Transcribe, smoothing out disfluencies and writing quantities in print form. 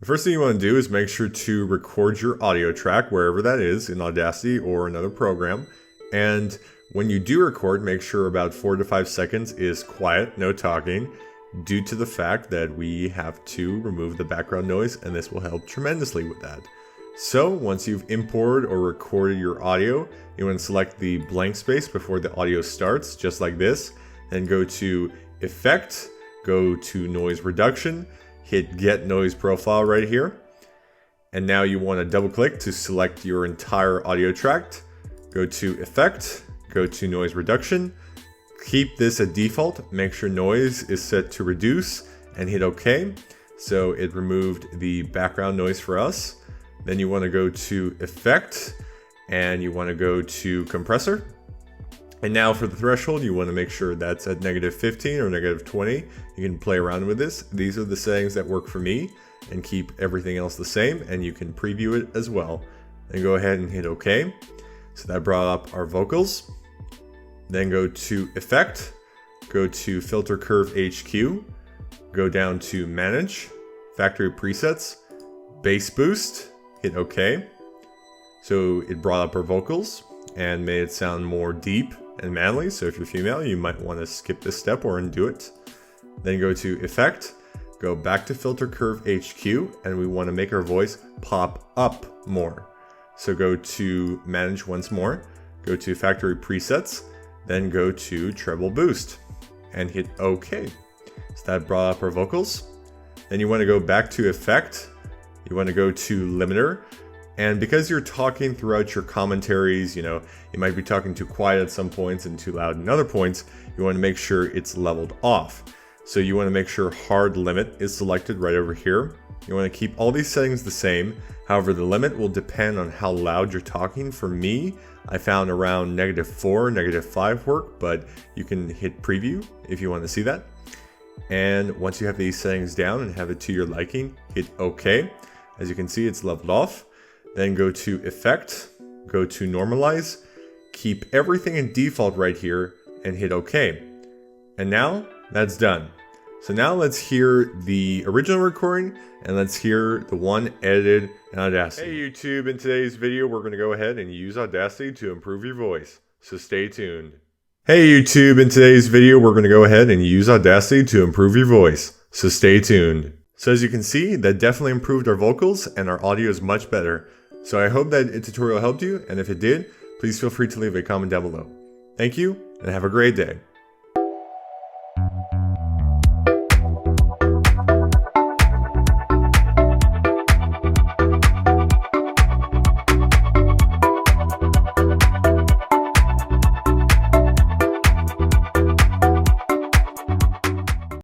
The first thing you want to do is make sure to record your audio track wherever that is in Audacity or another program. And when you do record, make sure about 4 to 5 seconds is quiet, no talking, due to the fact that we have to remove the background noise, and this will help tremendously with that. So once you've imported or recorded your audio, you want to select the blank space before the audio starts, just like this. Then go to Effect, go to Noise Reduction, hit Get Noise Profile right here. And now you want to double click to select your entire audio track. Go to Effect, go to Noise Reduction. Keep this at default, make sure noise is set to reduce and hit OK. So it removed the background noise for us. Then you want to go to Effect and you want to go to Compressor. And now for the threshold, you want to make sure that's at -15 or -20. You can play around with this. These are the settings that work for me, and keep everything else the same, and you can preview it as well. Then go ahead and hit OK. So that brought up our vocals. Then go to Effect, go to Filter Curve HQ, go down to Manage, Factory Presets, Bass Boost, hit OK. So it brought up our vocals and made it sound more deep and manly. So if you're female, you might want to skip this step or undo it. Then go to Effect, go back to Filter Curve HQ, and we want to make our voice pop up more. So go to Manage once more, go to Factory Presets, then go to Treble Boost and hit OK. So that brought up our vocals. Then you want to go back to Effect, you want to go to Limiter. And because you're talking throughout your commentaries, you might be talking too quiet at some points and too loud in other points, you want to make sure it's leveled off. So you want to make sure Hard Limit is selected right over here. You want to keep all these settings the same. However, the limit will depend on how loud you're talking. For me, I found around -4, -5 work, but you can hit preview if you want to see that. And once you have these settings down and have it to your liking, hit OK. As you can see, it's leveled off. Then go to Effect, go to Normalize, keep everything in default right here, and hit OK. And now that's done. So now let's hear the original recording, and let's hear the one edited in Audacity. Hey YouTube, in today's video we're going to go ahead and use Audacity to improve your voice, so stay tuned. Hey YouTube, in today's video we're going to go ahead and use Audacity to improve your voice, so stay tuned. So as you can see, that definitely improved our vocals and our audio is much better. So I hope that tutorial helped you, and if it did, please feel free to leave a comment down below. Thank you, and have a great day.